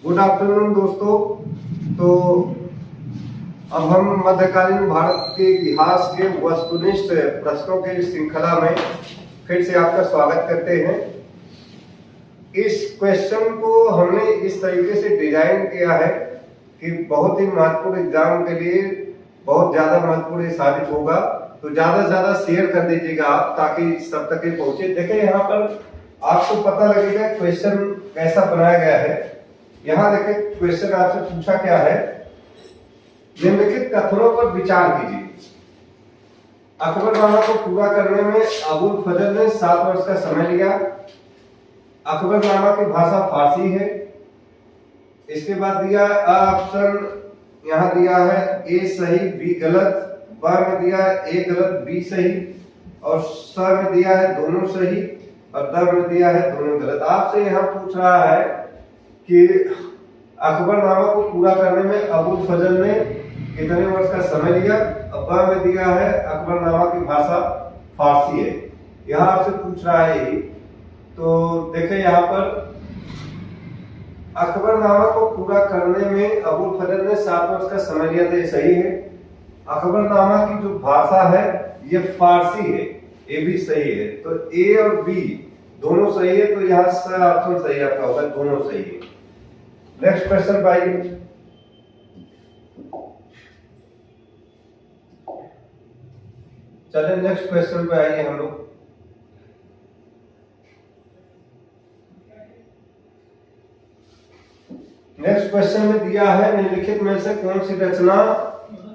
Good afternoon दोस्तों। तो अब हम मध्यकालीन भारत के इतिहास के वस्तुनिष्ठ प्रश्नों की श्रृंखला में फिर से आपका स्वागत करते हैं। इस क्वेश्चन को हमने इस तरीके से डिजाइन किया है कि बहुत ही महत्वपूर्ण एग्जाम के लिए बहुत ज्यादा महत्वपूर्ण साबित होगा, तो ज्यादा से ज्यादा शेयर कर दीजिएगा आप, ताकि सब तक ये पहुंचे। देखिए यहाँ पर आपको पता लगेगा क्वेश्चन कैसा बनाया गया है। यहाँ देखिए क्वेश्चन आपसे पूछा क्या है, निम्नलिखित कथनों पर विचार कीजिए। अकबरनामा को पूरा करने में अबुल फजल ने 7 वर्ष का समय लिया। अकबरनामा की भाषा फारसी है। इसके बाद दिया ऑप्शन, यहाँ दिया है ए सही बी गलत, ब में दिया है ए गलत बी सही, और स में दिया है दोनों सही, और द में दिया है दोनों गलत। आपसे यहाँ पूछ रहा है कि अकबरनामा को पूरा करने में अबुल फजल ने कितने वर्ष का समय लिया। ब में दिया है अकबरनामा की भाषा फारसी है, यहाँ आपसे पूछ रहा है यही। तो देखें यहाँ पर अकबरनामा को पूरा करने में अबुल फजल ने 7 वर्ष का समय लिया था, ये सही है। अकबरनामा की जो भाषा है ये फारसी है, ये भी सही है। तो ए और बी दोनों सही है, तो यहाँ स ऑप्शन सही आपका होगा, दोनों सही है। नेक्स्ट क्वेश्चन भाई, चलिए नेक्स्ट क्वेश्चन पे आइए हम लोग। नेक्स्ट क्वेश्चन में दिया है निम्नलिखित में से कौन सी रचना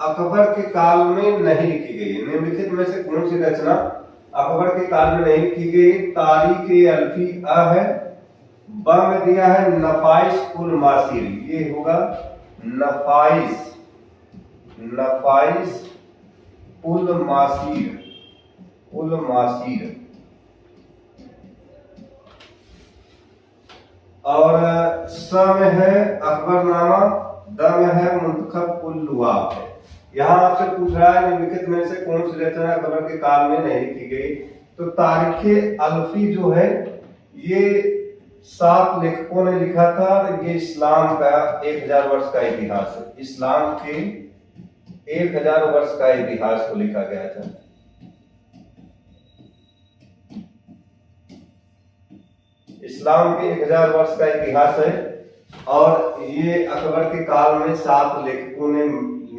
अकबर के काल में नहीं लिखी गई है। निम्नलिखित में से कौन सी रचना अकबर के काल में नहीं लिखी गई। तारीख-ए-अल्फी अ है। ब में दिया है नफाइस उल मासीर, ये होगा नफाइस उल मासीर। और स में है अकबरनामा, द में है मुंतखब उल लुआब है। यहाँ आपसे पूछ रहा है निम्नलिखित में से कौन सी रचना अकबर के काल में नहीं लिखी गई। तो तारीख-ए-अल्फी जो है ये 7 लेखकों ने लिखा था। ये इस्लाम का 1000 वर्ष का इतिहास है। इस्लाम के 1000 वर्ष का इतिहास को लिखा गया था। इस्लाम के 1000 वर्ष का इतिहास है, और ये अकबर के काल में 7 लेखकों ने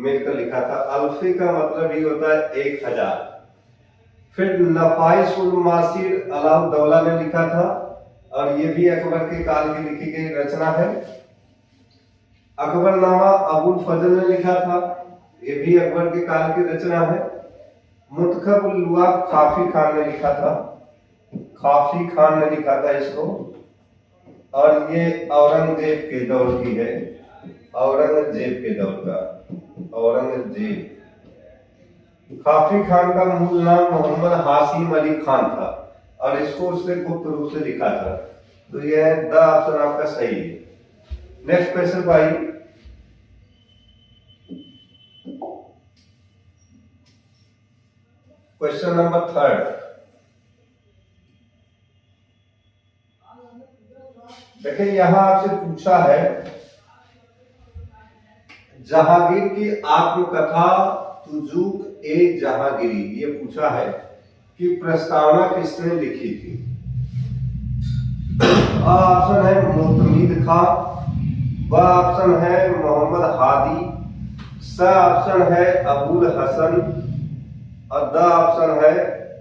मिलकर लिखा था। अल्फी का मतलब ही होता है 1000। फिर नफाइस उल मासीर अलाउद्दौला ने लिखा था, और ये भी अकबर के काल की लिखी गई रचना है। अकबरनामा अबुल फजल ने लिखा था, ये भी अकबर के काल की रचना है। मुंतखब उल लुआब काफी खान ने लिखा था, काफी खान ने लिखा था इसको, और ये औरंगजेब के दौर की है, औरंगजेब के दौर का, औरंगजेब। काफी खान का मूल नाम मोहम्मद हाशिम अली खान था, और इसको उसने गुप्त रूप से लिखा था। तो यह द ऑप्शन आपका सही है। नेक्स्ट क्वेश्चन भाई, क्वेश्चन नंबर 3। देखिए यहाँ आपसे पूछा है जहांगीर की आत्मकथा तुजूक-ए-जहांगीरी, ये पूछा है कि प्रस्तावना किसने लिखी थी। आ ऑप्शन है मोतमीद खां, ब ऑप्शन है मोहम्मद हादी, स ऑप्शन है अबुल हसन, और द ऑप्शन है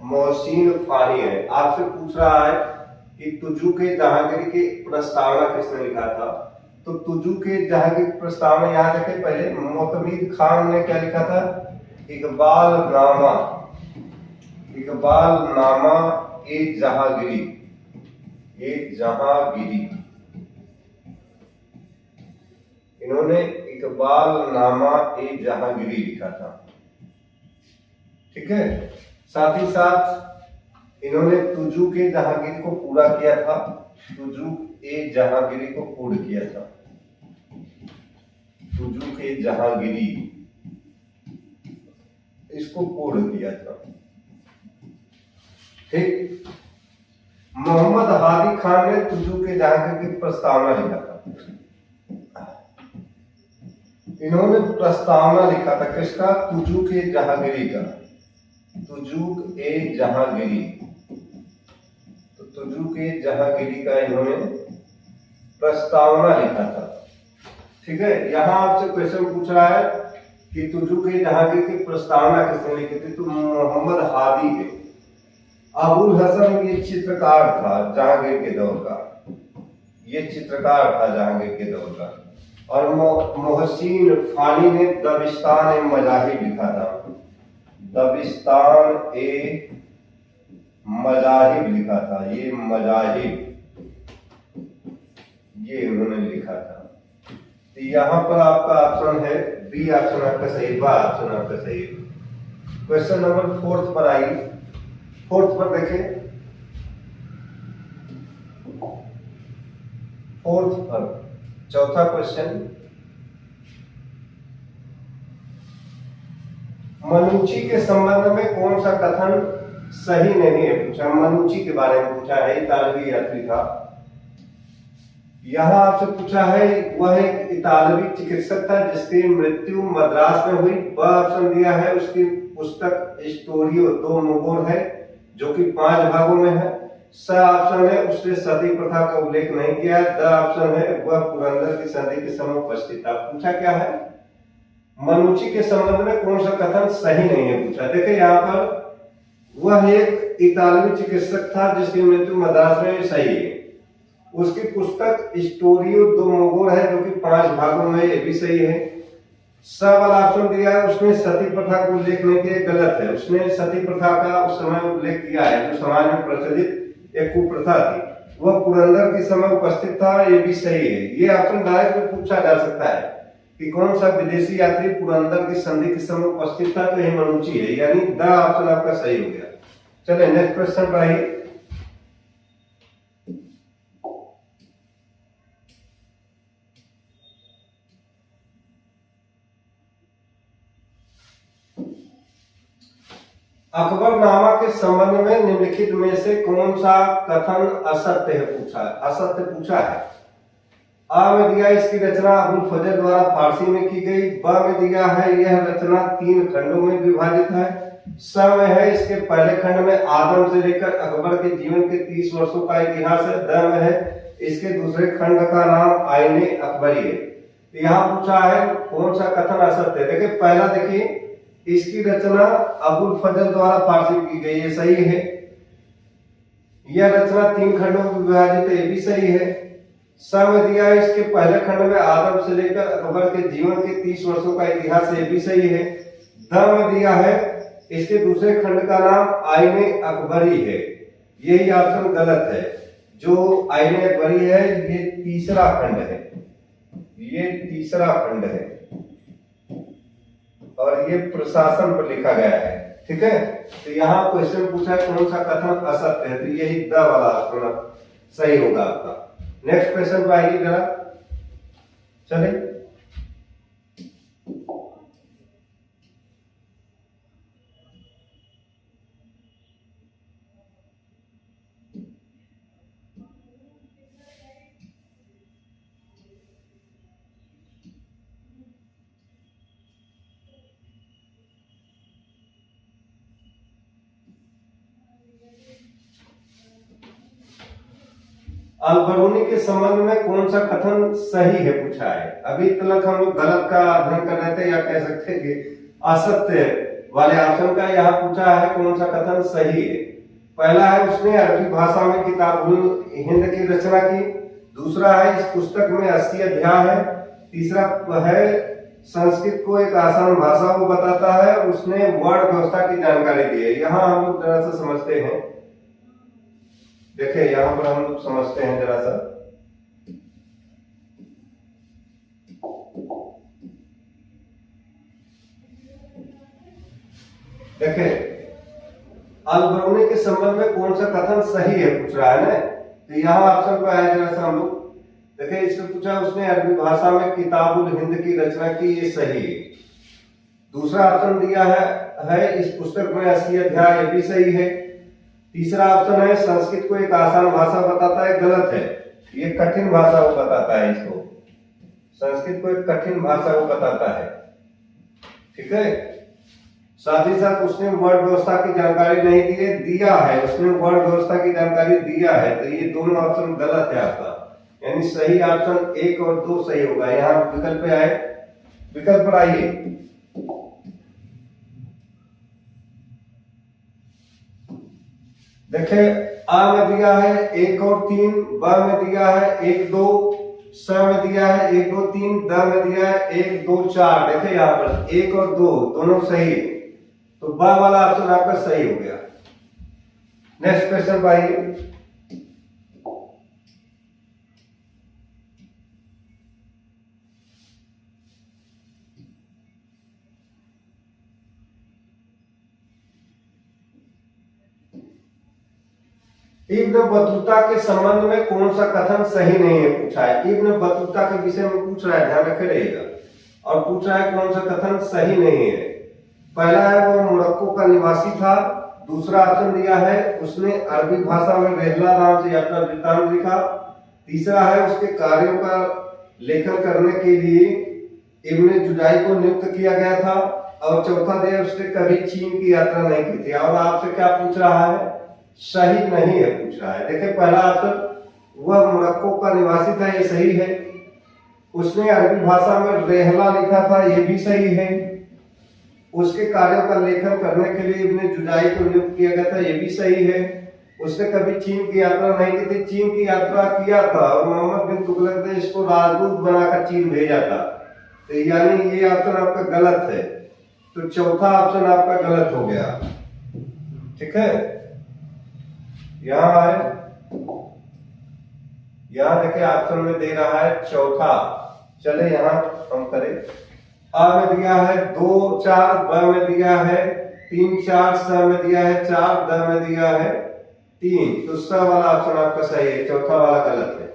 मोहसिन फानी है। आपसे पूछ रहा है कि तुजूक-ए-जहांगीरी की प्रस्तावना किसने लिखा था। तो तुजूक-ए-जहांगीरी प्रस्तावना यहाँ देखें, पहले मोतमीद खान ने क्या लिखा था, इकबालनामा ए जहांगीरी, इन्होंने इकबालनामा ए जहांगीरी लिखा था। ठीक है, साथ ही साथ इन्होंने तुजूक-ए-जहांगीरी को पूरा किया था, तुजूक-ए-जहांगीरी को पूर्ण किया था, तुजूक-ए-जहांगीरी इसको पूर्ण किया था। ठीक, मोहम्मद हादी खान ने तुजूक-ए-जहांगीरी की प्रस्तावना लिखा था। इन्होंने प्रस्तावना लिखा था किसका? तुजुक ए जहांगीरी का। तुजुक ए जहांगीरी, तो तुजुक ए जहांगीरी का इन्होंने प्रस्तावना लिखा था। ठीक है, यहां आपसे क्वेश्चन पूछ रहा है कि तुजुक ए जहांगीर की प्रस्तावना किसने लिखी थी? तो मोहम्मद हादी है। अबुल हसन ये चित्रकार था जहांगीर के दौर का, ये चित्रकार था जहांगीर के दौर का। और मोहसिन फानी ने दबिस्तान ए मजाहिब लिखा था। दबिस्तान ए मजाहिब लिखा था, ये मजाहिब ये उन्होंने लिखा था। तो यहाँ पर आपका ऑप्शन है बी ऑप्शन आपका सही, बा ऑप्शन आपका सही है। क्वेश्चन नंबर 4 पर आइए। 4 पर देखें, 4 पर चौथा क्वेश्चन, मनुची के संबंध में कौन सा कथन सही नहीं है पूछा। मनुची के बारे में पूछा है, इतालवी यात्री था। यहां आपसे पूछा है वह एक इतालवी चिकित्सक था जिसकी मृत्यु मद्रास में हुई। ब ऑप्शन दिया है उसकी पुस्तक स्टोरियो दो मुगोर है जो कि 5 भागों में है। स ऑप्शन है उसने सती प्रथा का उल्लेख नहीं किया है। द ऑप्शन है वह पुरंदर की संधि के समय उपस्थित था। पूछा क्या है? मनुची के संबंध में कौन सा कथन सही नहीं है पूछा। देखिए यहाँ पर वह एक इतालवी चिकित्सक था जिसकी मृत्यु मद्रास में, सही है। उसकी पुस्तक स्टोरियो दो मुगोर है जो कि 5 भागों में, ये भी सही है। स वाला ऑप्शन दिया है उसने सती प्रथा का उल्लेख नहीं किया, गलत है। उसने सती प्रथा का उस समय उल्लेख किया है जो समाज में प्रचलित एक कुप्रथा थी। वह पुरंदर के समय उपस्थित था, ये भी सही है। ये ऑप्शन डायरेक्ट पूछा जा सकता है कि कौन सा विदेशी यात्री पुरंदर की संधि के समय उपस्थित था, तो ये मनुची है, यानी द ऑप्शन आपका सही हो गया। चलिए नेक्स्ट क्वेश्चन पर आइए। अकबरनामा के संबंध में निम्नलिखित में से कौन सा कथन असत्य है पूछा है। असत्य पूछा है। आ में दिया इसकी रचना अबुल फजल द्वारा फारसी में की गई। ब में दिया है यह रचना 3 खंडों में विभाजित है। स में है इसके पहले खंड में आदम से लेकर अकबर के जीवन के 30 वर्षों का इतिहास है। द में है इसके दूसरे खंड का नाम आईने अकबरी है। तो यहाँ पूछा है कौन सा कथन असत्य है। देखिए पहला देखिए, इसकी रचना अबुल फजल द्वारा फारसी में की गई, ये सही है। यह रचना 3 खंडों में विभाजित है, ये भी सही है। स में दिया है इसके पहले खंड में आदम से लेकर अकबर के जीवन के 30 वर्षों का इतिहास है, ये भी सही है। द में दिया है इसके दूसरे खंड का नाम आईने अकबरी है, यही ऑप्शन गलत है। जो आईने अकबरी है ये तीसरा खंड है, ये तीसरा खंड है और ये प्रशासन पर लिखा गया है। ठीक है, तो यहाँ क्वेश्चन पूछा है कौन सा कथन असत्य है, तो यही द वाला ऑप्शन सही होगा आपका। नेक्स्ट क्वेश्चन पर आइए जरा, चलिए। अलबरूनी के संबंध में कौन सा कथन सही है पूछा है। अभी तक हम लोग गलत का अध्ययन कर रहे थे, या कह सकते हैं कि असत्य वाले ऑप्शन का यहाँ पूछा है कौन सा कथन सही है। पहला है उसने अरबी भाषा में किताबुल हिंद की रचना की। दूसरा है इस पुस्तक में 80 अध्याय है। तीसरा है संस्कृत को एक आसान भाषा को बताता है, उसने वर्ड व्यवस्था की जानकारी दी है। यहाँ हम लोग जरा सा समझते हैं, देखिए यहां पर हम लोग समझते हैं जरा सा। देखिए अलबरूनी के संबंध में कौन सा कथन सही है पूछ रहा है ना, तो यहाँ ऑप्शन पर आया जरा सा हम लोग। देखिए इसमें पूछा उसने अरबी भाषा में किताबुल हिंद की रचना की, ये सही है। दूसरा ऑप्शन दिया है इस पुस्तक में 80 अध्याय, ये भी सही है। तीसरा ऑप्शन है संस्कृत को एक आसान भाषा बताता है, गलत है, ये कठिन भाषा को बताता है इसको। संस्कृत को एक कठिन भाषा को बताता है, ठीक है। साथ ही साथ उसने वर्ण व्यवस्था की जानकारी नहीं दी है, दिया है, उसने वर्ण व्यवस्था की जानकारी दिया है, तो ये दोनों ऑप्शन गलत है आपका, यानी सही ऑप्शन 1 और 2 सही होगा। यहाँ विकल्प पे आए, विकल्प पर आइए। देखिए आ में दिया है 1 और 3, ब में दिया है 1 2, स में दिया है 1 2 3, द में दिया है 1 2 4। देखिए यहाँ पर 1 और 2 दोनों सही है, तो ब वाला ऑप्शन आपका सही हो गया। नेक्स्ट क्वेश्चन पाइए। इब्न बतूता के संबंध में कौन सा कथन सही नहीं है पूछा है। इब्न बतूता के विषय में पूछ रहा है, ध्यान रखे रहिएगा, और पूछ रहा है कौन सा कथन सही नहीं है। पहला है वो मोरक्को का निवासी था, दूसरा ऑप्शन दिया है उसने अरबी भाषा में रेहला नाम से यात्रा वृत्तांत लिखा, तीसरा है उसके कार्यों का लेखन करने के लिए इब्न जुजाई को नियुक्त किया गया था, और चौथा दिया उसने कभी चीन की यात्रा नहीं की थी। और आपसे क्या पूछ रहा है, सही नहीं है पूछ रहा है। देखिए पहला ऑप्शन वह मोरक्को का निवासी था, ये सही है। उसने अरबी भाषा में रेहला लिखा था, ये भी सही है। उसके कार्यों का लेखन करने के लिए इब्न जुजाई को नियुक्त किया गया था, ये भी सही है। उसने कभी चीन की यात्रा नहीं की थी, चीन की यात्रा किया था और मोहम्मद बिन तुगलक ने इसको राजदूत बनाकर चीन भेजा था, तो यानी ये ऑप्शन आपका गलत है, तो चौथा ऑप्शन आपका गलत हो गया, ठीक है। यहाँ है, यहाँ देखिए ऑप्शन में दे रहा है चौथा। चले यहाँ हम करें। आ में दिया है 2 4, ब में दिया है 3 4, स में दिया है 4, द में दिया है 3, तो स वाला ऑप्शन आपका सही है, चौथा वाला गलत है।